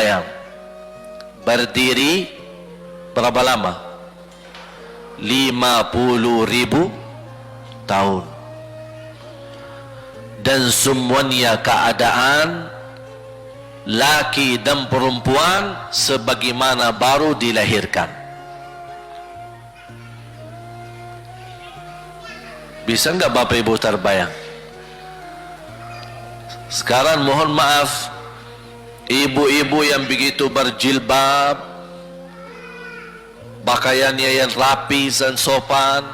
terbayang berdiri berapa lama? 50.000 tahun, dan semuanya keadaan laki dan perempuan sebagaimana baru dilahirkan. Bisa enggak Bapak Ibu terbayang? Sekarang mohon maaf, ibu-ibu yang begitu berjilbab, pakaiannya yang rapi dan sopan,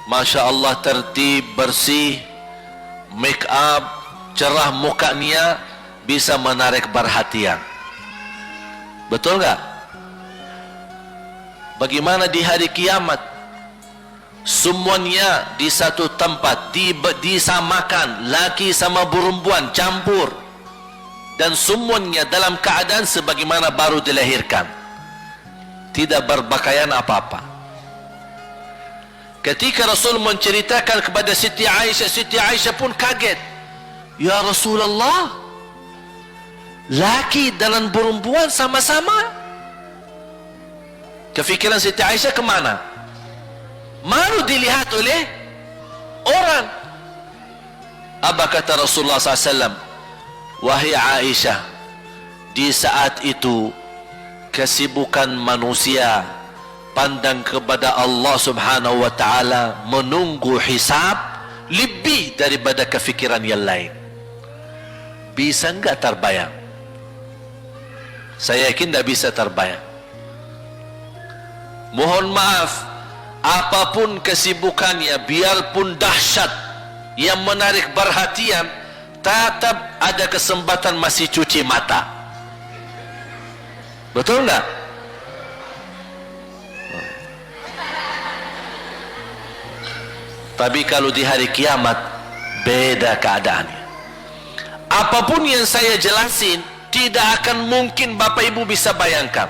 Masya Allah, tertib, bersih, make up, cerah mukanya, bisa menarik perhatian. Betul nggak? Bagaimana di hari kiamat? Semuanya di satu tempat, disamakan, laki sama perempuan campur, dan semuanya dalam keadaan sebagaimana baru dilahirkan, tidak berpakaian apa-apa. Ketika Rasul menceritakan kepada Siti Aisyah pun kaget. Ya Rasulullah, laki dan perempuan sama-sama. Kefikiran Siti Aisyah kemana? Malu dilihat oleh orang. Apa kata Rasulullah SAW? Wahai Aisyah, di saat itu kesibukan manusia pandang kepada Allah Subhanahu wa ta'ala, menunggu hisab lebih daripada kefikiran yang lain. Bisa enggak terbayang? Saya yakin tidak bisa terbayang. Mohon maaf, apapun kesibukannya, biarpun dahsyat yang menarik perhatian, tetap ada kesempatan masih cuci mata. Betul enggak? Tapi kalau di hari kiamat beda keadaannya. Apapun yang saya jelasin tidak akan mungkin Bapak Ibu bisa bayangkan,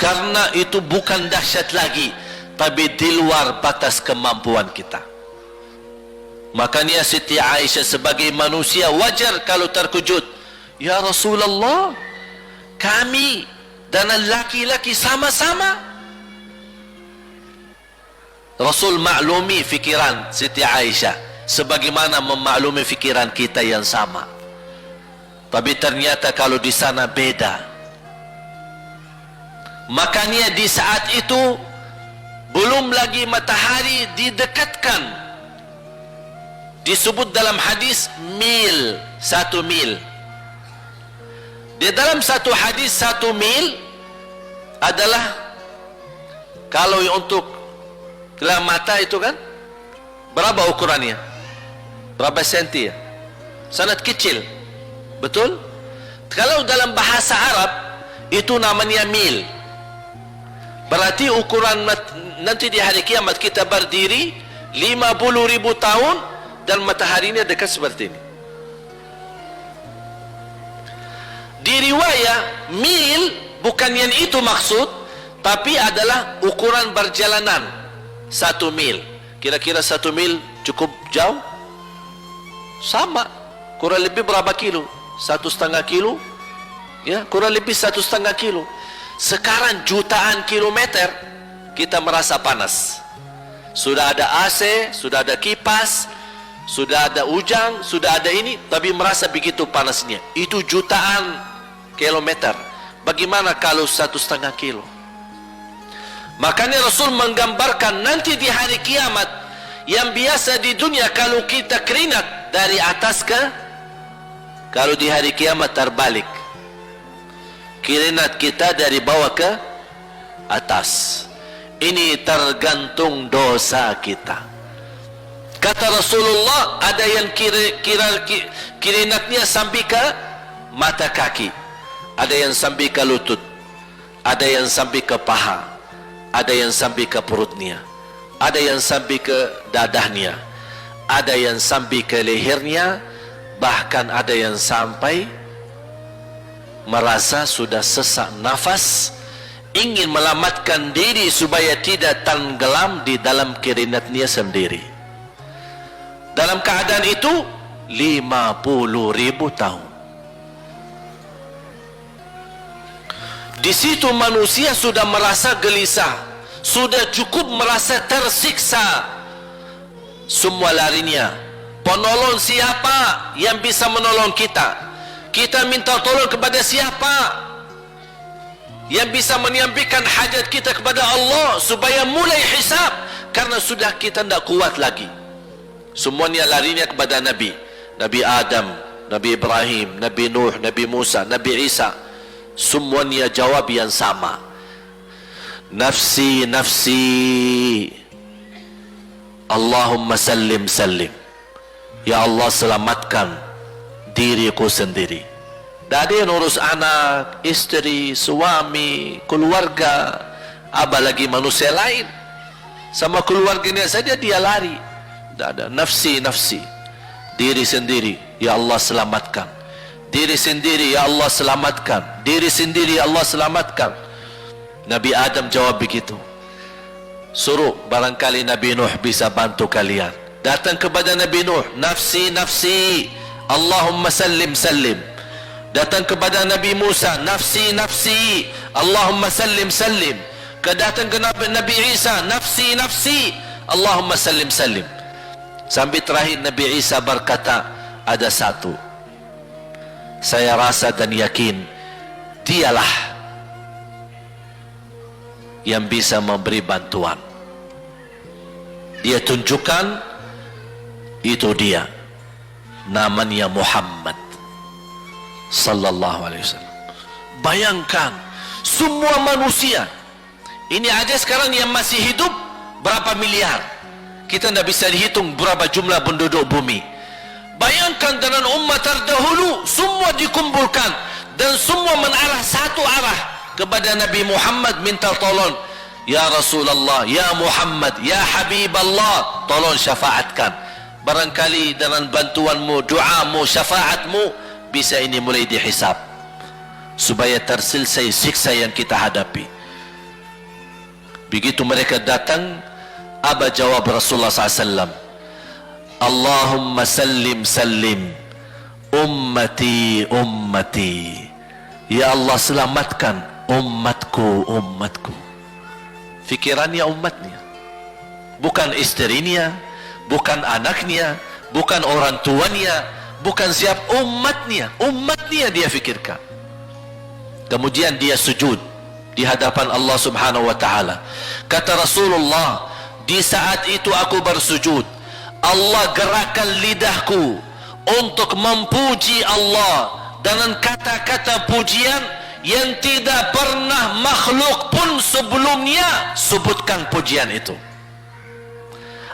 karena itu bukan dahsyat lagi, tapi di luar batas kemampuan kita. Makanya Siti Aisyah sebagai manusia wajar kalau terkejut. Ya Rasulullah, kami dan laki-laki sama-sama. Rasul maklumi fikiran Siti Aisyah sebagaimana memaklumi fikiran kita yang sama. Tapi ternyata kalau di sana beda. Makanya di saat itu belum lagi matahari didekatkan. Disebut dalam hadis mil, 1 mil. Di dalam satu hadis 1 mil adalah, kalau untuk gelang mata itu kan berapa ukurannya? Berapa senti ya? Sangat kecil. Betul? Kalau dalam bahasa Arab itu namanya mil. Berarti ukuran nanti di hari kiamat kita berdiri 50.000 tahun dan mataharinya dekat seperti ini. Di riwayat mil bukan yang itu maksud, tapi adalah ukuran perjalanan 1 mil. Kira-kira 1 mil cukup jauh? Sama, kurang lebih berapa kilo? 1,5 kilo? Ya, kurang lebih 1,5 kilo. Sekarang jutaan kilometer kita merasa panas. Sudah ada AC, sudah ada kipas, sudah ada ujang, sudah ada ini, tapi merasa begitu panasnya. Itu jutaan kilometer. Bagaimana kalau 1,5 kilo? Makanya Rasul menggambarkan nanti di hari kiamat, yang biasa di dunia kalau kita keringat dari atas ke, kalau di hari kiamat terbalik, keringat kita dari bawah ke atas. Ini tergantung dosa kita. Kata Rasulullah, ada yang keringatnya sampai ke mata kaki, ada yang sampai ke lutut, ada yang sampai ke paha, ada yang sampai ke perutnya, ada yang sampai ke dadahnya, ada yang sampai ke lehernya, bahkan ada yang sampai merasa sudah sesak nafas, ingin melamatkan diri supaya tidak tenggelam di dalam keringatnya sendiri. Dalam keadaan itu 50.000 tahun. Di situ manusia sudah merasa gelisah, sudah cukup merasa tersiksa. Semua larinya, penolong siapa yang bisa menolong kita? Kita minta tolong kepada siapa yang bisa menyampaikan hajat kita kepada Allah supaya mulai hisab? Karena sudah kita tidak kuat lagi. Semuanya larinya kepada Nabi. Nabi Adam, Nabi Ibrahim, Nabi Nuh, Nabi Musa, Nabi Isa. Semuanya jawab yang sama. Nafsi, nafsi. Allahumma sallim, sallim. Ya Allah, selamatkan diriku sendiri. Tak ada yang urus anak, istri, suami, keluarga, apalagi manusia lain. Sama keluarganya saja dia lari. Tak ada. Nafsi, nafsi. Diri sendiri, ya Allah selamatkan. Diri sendiri, ya Allah selamatkan. Diri sendiri, ya Allah selamatkan. Nabi Adam jawab begitu. Suruh, barangkali Nabi Nuh bisa bantu kalian. Datang kepada Nabi Nuh. Nafsi, nafsi. Allahumma sallim, sallim. Datang kepada Nabi Musa. Nafsi, nafsi. Allahumma sallim, sallim. Datang ke Nabi Isa. Nafsi, nafsi. Allahumma sallim, sallim. Sampai terakhir Nabi Isa berkata, ada satu saya rasa dan yakin, dialah yang bisa memberi bantuan. Dia tunjukkan, itu dia, namanya Muhammad sallallahu alaihi wasallam. Bayangkan semua manusia ini aja sekarang yang masih hidup berapa miliar, kita tidak bisa dihitung berapa jumlah penduduk bumi. Bayangkan dengan umat terdahulu semua dikumpulkan dan semua menarah satu arah kepada Nabi Muhammad minta tolong. Ya Rasulullah, ya Muhammad, ya Habiballah, tolong syafaatkan. Barangkali dengan bantuanmu, doamu, syafaatmu bisa ini mulai dihisab supaya terselesai siksa yang kita hadapi. Begitu mereka datang, apa jawab Rasulullah SAW? Allahumma sallim, sallim. Ummati, ummati. Ya Allah selamatkan umatku, umatku. Fikirannya umatnya, bukan istrinya, bukan anaknya, bukan orang tuanya, bukan siap, umatnya. Umatnya dia fikirkan. Kemudian dia sujud di hadapan Allah Subhanahu wa ta'ala. Kata Rasulullah, di saat itu aku bersujud, Allah gerakkan lidahku untuk memuji Allah dengan kata-kata pujian yang tidak pernah makhluk pun sebelumnya sebutkan pujian itu.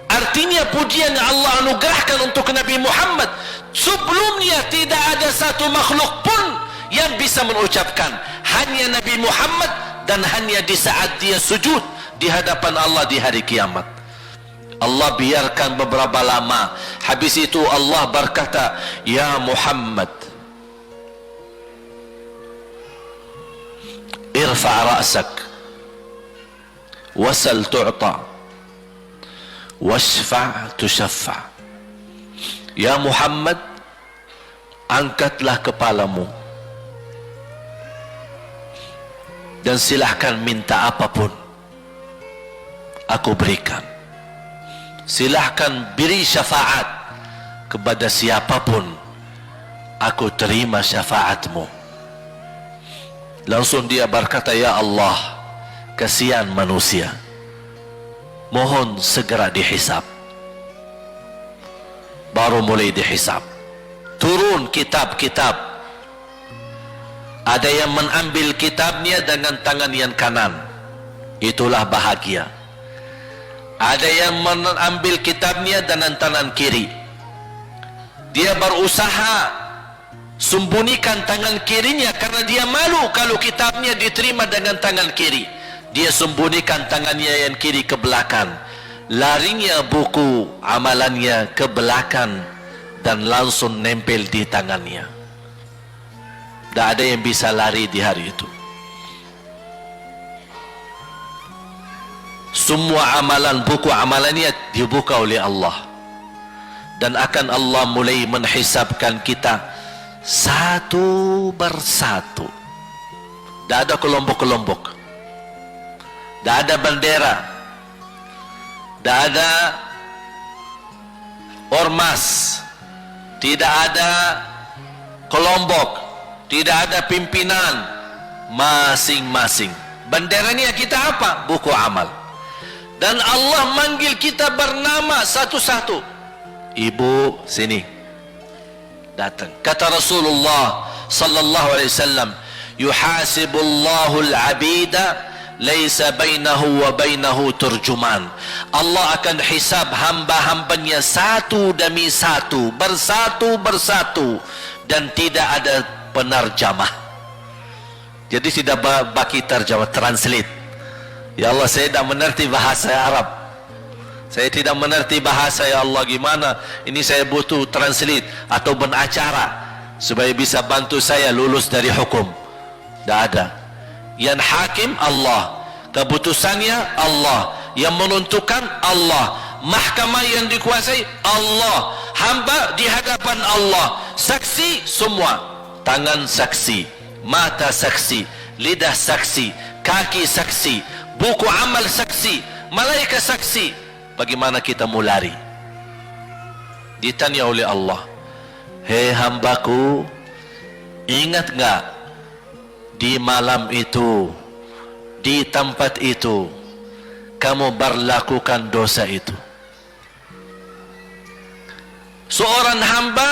Artinya pujian yang Allah anugerahkan untuk Nabi Muhammad sebelumnya tidak ada satu makhluk pun yang bisa mengucapkan, hanya Nabi Muhammad, dan hanya di saat dia sujud di hadapan Allah di hari kiamat. Allah biarkan beberapa lama, habis itu Allah berkata, ya Muhammad, irfa' ra'sak wasal tu'ta washfa' tushaffa'. Ya Muhammad, angkatlah kepalamu dan silahkan minta apapun, aku berikan. Silahkan beri syafaat kepada siapapun, aku terima syafaatmu. Langsung dia berkata, ya Allah, kasihan manusia, mohon segera dihisab. Baru mulai dihisab, turun kitab-kitab. Ada yang mengambil kitabnya dengan tangan yang kanan, itulah bahagia. Ada yang mengambil kitabnya dengan tangan kiri. Dia berusaha sembunyikan tangan kirinya karena dia malu kalau kitabnya diterima dengan tangan kiri. Dia sembunyikan tangannya yang kiri ke belakang. Larinya buku amalannya ke belakang dan langsung nempel di tangannya. Tak ada yang bisa lari di hari itu. Semua amalan, buku amalannya dibuka oleh Allah, dan akan Allah mulai menhisabkan kita satu persatu. Tidak ada kelompok-kelompok, tidak ada bendera, tidak ada ormas, tidak ada kelompok, tidak ada pimpinan. Masing-masing benderanya kita apa? Buku amal. Dan Allah manggil kita bernama satu-satu. Ibu, sini, datang. Kata Rasulullah sallallahu alaihi wasallam, yuhasibullahu al-abida laisa bainahu wa bainahu turjuman. Allah akan hisab hamba-hambanya satu demi satu, bersatu-bersatu, dan tidak ada penerjemah. Jadi tidak bagi terjemah, translate. Ya Allah, saya tidak mengerti bahasa Arab, saya tidak mengerti bahasa, ya Allah, gimana ini, saya butuh translate atau benacara supaya bisa bantu saya lulus dari hukum. Tidak ada. Yang hakim Allah, keputusannya Allah, yang menentukan Allah, mahkamah yang dikuasai Allah, hamba di hadapan Allah, saksi semua, tangan saksi, mata saksi, lidah saksi, kaki saksi, buku amal saksi, malaikat saksi. Bagaimana kita mau lari? Ditanya oleh Allah, hei hambaku, ingat enggak di malam itu, di tempat itu, kamu berlakukan dosa itu? Seorang hamba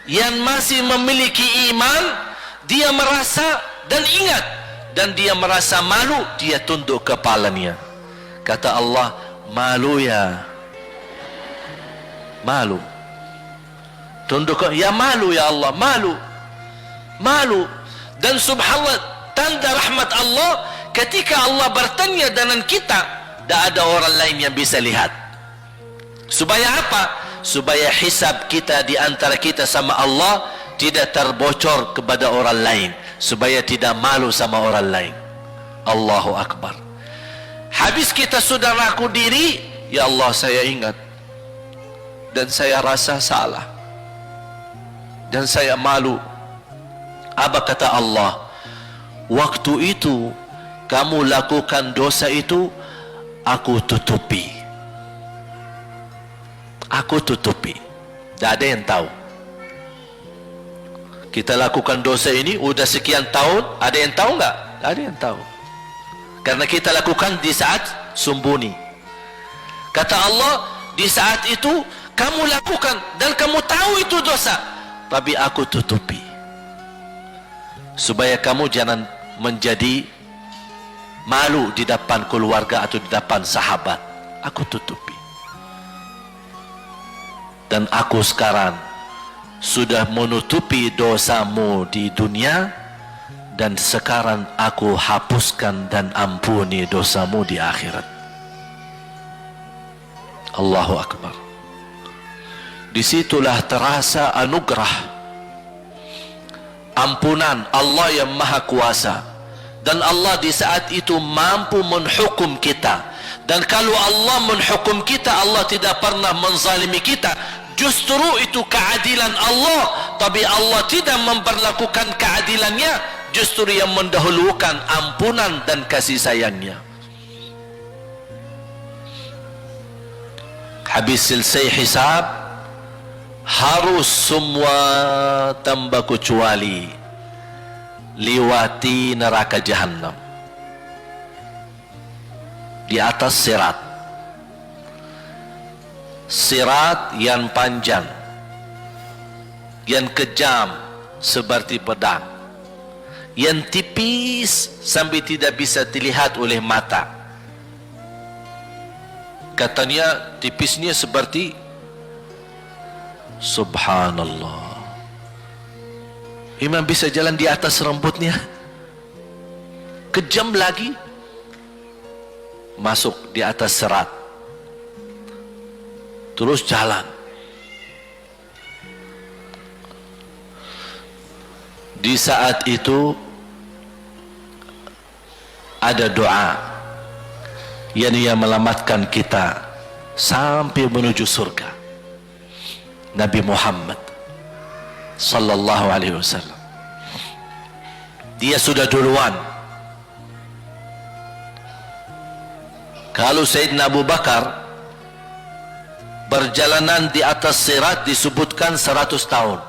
yang masih memiliki iman, dia merasa dan ingat, dan dia merasa malu, dia tunduk kepalanya. Kata Allah, malu ya, malu. Tunduk, ya malu ya Allah, malu, malu. Dan subhanallah, tanda rahmat Allah, ketika Allah bertanya dengan kita, tidak ada orang lain yang bisa lihat. Supaya apa? Supaya hisab kita di antara kita sama Allah tidak terbocor kepada orang lain, supaya tidak malu sama orang lain. Allahu Akbar. Habis kita sudah ngaku diri, ya Allah, saya ingat dan saya rasa salah dan saya malu. Apa kata Allah? Waktu itu kamu lakukan dosa itu, aku tutupi, aku tutupi. Tidak ada yang tahu. Kita lakukan dosa ini udah sekian tahun, ada yang tahu nggak? Tidak ada yang tahu, karena kita lakukan di saat sembunyi. Kata Allah, di saat itu kamu lakukan dan kamu tahu itu dosa, tapi aku tutupi supaya kamu jangan menjadi malu di depan keluarga atau di depan sahabat. Aku tutupi. Dan aku sekarang sudah menutupi dosamu di dunia, dan sekarang aku hapuskan dan ampuni dosamu di akhirat. Allahu Akbar. Disitulah terasa anugerah ampunan Allah yang maha kuasa. Dan Allah di saat itu mampu menghukum kita. Dan kalau Allah menghukum kita, Allah tidak pernah menzalimi kita. Justru itu keadilan Allah. Tapi Allah tidak memperlakukan keadilannya, justru yang mendahulukan ampunan dan kasih sayangnya. Habis selesai hisab, harus semua tanpa kecuali liwati neraka Jahannam di atas sirat. Sirat yang panjang, yang kejam seperti pedang, yang tipis sampai tidak bisa dilihat oleh mata. Katanya tipisnya seperti, subhanallah, imam bisa jalan di atas rambutnya. Kejam lagi, masuk di atas serat, terus jalan. Di saat itu ada doa yang menyelamatkan kita sampai menuju surga. Nabi Muhammad sallallahu alaihi wasallam dia sudah duluan. Kalau Sayyidina Abu Bakar perjalanan di atas sirat disebutkan 100 tahun.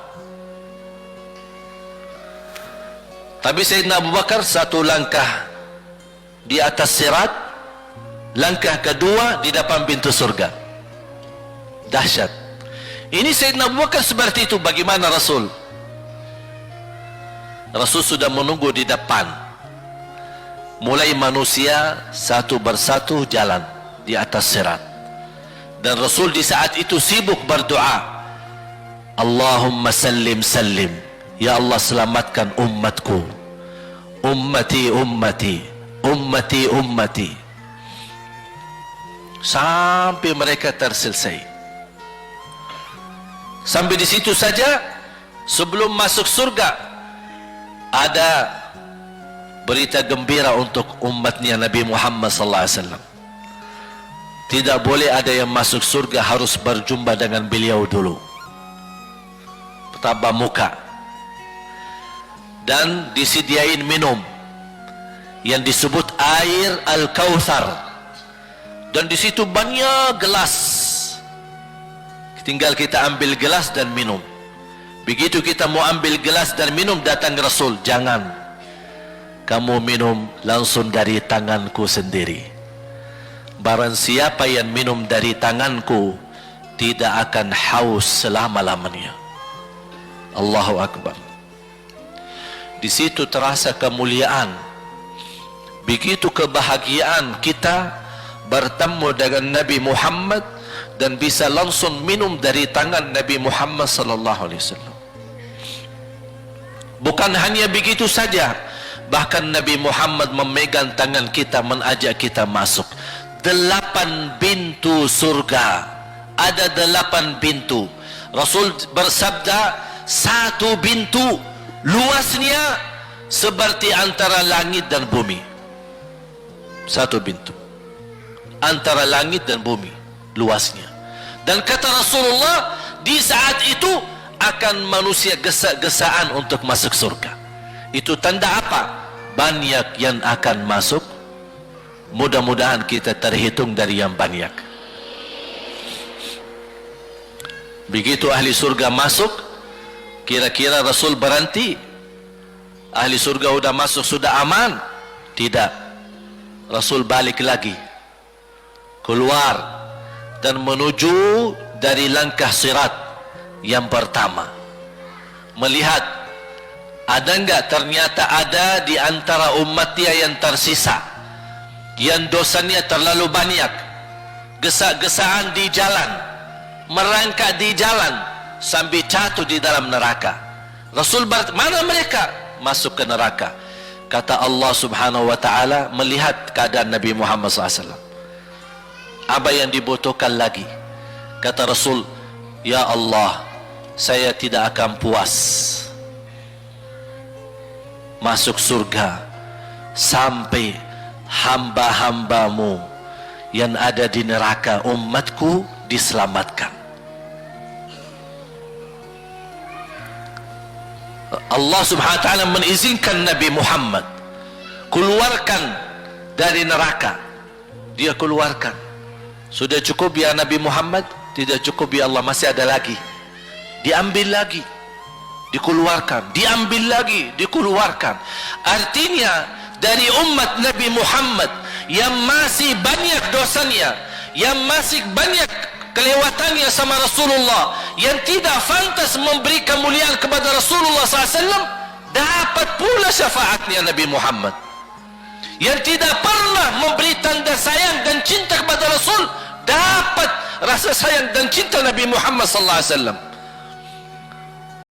Tapi Sayyidina Abu Bakar satu langkah di atas sirat, langkah kedua di depan pintu surga. Dahsyat. Ini Sayyidina Abu Bakar seperti itu. Bagaimana Rasul? Rasul sudah menunggu di depan. Mulai manusia satu persatu jalan di atas sirat. Dan Rasul di saat itu sibuk berdoa, Allahumma sallim sallim, ya Allah selamatkan umatku, ummati ummati, ummati ummati, sampai mereka terselesai. Sampai di situ saja. Sebelum masuk surga ada berita gembira untuk umatnya Nabi Muhammad sallallahu alaihi wasallam. Tidak boleh ada yang masuk surga harus berjumpa dengan beliau dulu, tatap muka, dan disediain minum yang disebut air Al-Kautsar, dan di situ banyak gelas. Tinggal kita ambil gelas dan minum. Begitu kita mau ambil gelas dan minum, datang Rasul, jangan kamu minum langsung dari tanganku sendiri. Barang siapa yang minum dari tanganku tidak akan haus selama-lamanya. Allahu Akbar. Di situ terasa kemuliaan. Begitu kebahagiaan kita bertemu dengan Nabi Muhammad dan bisa langsung minum dari tangan Nabi Muhammad sallallahu alaihi wasallam. Bukan hanya begitu saja, bahkan Nabi Muhammad memegang tangan kita, mengajak kita masuk. 8 pintu surga. Ada 8 pintu. Rasul bersabda, 1 pintu luasnya seperti antara langit dan bumi. 1 pintu antara langit dan bumi luasnya. Dan kata Rasulullah, di saat itu akan manusia gesa-gesaan untuk masuk surga. Itu tanda apa? Banyak yang akan masuk. Mudah-mudahan kita terhitung dari yang banyak. Begitu ahli surga masuk, kira-kira Rasul berhenti? Ahli surga sudah masuk, sudah aman? Tidak. Rasul balik lagi, keluar dan menuju dari langkah sirat yang pertama, melihat ada enggak ternyata ada di antara umatnya yang tersisa, yang dosanya terlalu banyak, gesa-gesaan di jalan, merangkak di jalan sampai jatuh di dalam neraka. Rasul mana mereka? Masuk ke neraka. Kata Allah subhanahu wa ta'ala, melihat keadaan Nabi Muhammad SAW, apa yang dibutuhkan lagi? Kata Rasul, ya Allah, saya tidak akan puas masuk surga sampai hamba-hambamu yang ada di neraka, umatku, diselamatkan. Allah subhanahu wa ta'ala mengizinkan Nabi Muhammad keluarkan dari neraka. Dia keluarkan. Sudah cukup ya Nabi Muhammad? Tidak cukup ya Allah, masih ada lagi. Diambil lagi, dikeluarkan, diambil lagi, dikeluarkan. Artinya dari umat Nabi Muhammad yang masih banyak dosanya, yang masih banyak kelewatannya sama Rasulullah, yang tidak pantas memberi kemuliaan kepada Rasulullah SAW, dapat pula syafaatnya Nabi Muhammad. Yang tidak pernah memberi tanda sayang dan cinta kepada Rasul, dapat rasa sayang dan cinta Nabi Muhammad SAW.